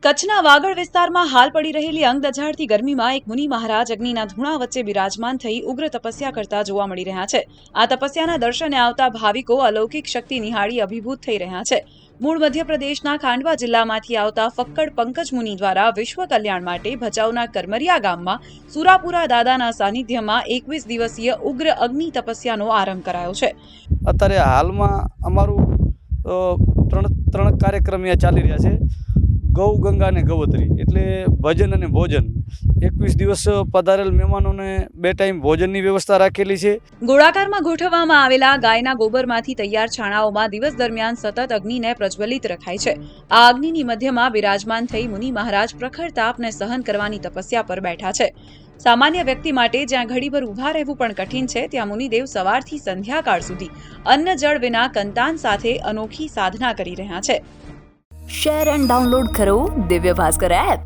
કચ્છના વાગડ વિસ્તારમાં હાલ પડી રહેલી અંગ દઝાડતી ગરમીમાં એક મુનિ મહારાજ અગ્નિના ધૂણા વચ્ચે બિરાજમાન થઈ ઉગ્ર તપસ્યા કરતા જોવા મળી રહ્યા છે। આ તપસ્યાના દર્શને આવતા ભાવિકો અલૌકિક શક્તિ નિહાળી અભિભૂત થઈ રહ્યા છે। મૂળ મધ્યપ્રદેશના ખાંડવા જિલ્લામાંથી આવતા ફક્કડ પંકજ મુનિ દ્વારા વિશ્વ કલ્યાણ માટે ભચાઉના કરમરિયા ગામમાં સુરાપુરા દાદાના સાનિધ્યમાં 21 દિવસીય ઉગ્ર અગ્નિ તપસ્યાનો આરંભ કરાયો છે। અત્યારે હાલમાં અમારું ત્રણ કાર્યક્રમ અહીંયા ચાલી રહ્યા છે। ગૌ ગંગા અને ગૌવતરી એટલે ભજન અને ભોજન 21 દિવસ પધારેલ મહેમાનોને 2 ટાઈમ ભોજનની વ્યવસ્થા રાખેલી છે। ગોળાકારમાં ગોઠવવામાં આવેલા ગાયના ગોબરમાંથી તૈયાર છાણાઓમાં દિવસ દરમિયાન સતત અગ્નિને પ્રજ્વલિત રખાય છે। આ અગ્નિની મધ્યમાં બિરાજમાન થઈ મુનિ મહારાજ પ્રખર તાપને સહન કરવાની તપસ્યા પર બેઠા છે। સામાન્ય વ્યક્તિ માટે જ્યાં ઘડીભર ઊભા રહેવું પણ કઠિન છે, ત્યાં મુનિદેવ સવારથી સંધ્યાકાળ સુધી અન્ન જળ વિના કંતાન સાથે અનોખી સાધના કરી રહ્યા છે। શેર એન્ડ ડાઉનલોડ કરો દિવ્ય ભાસ્કર એપ।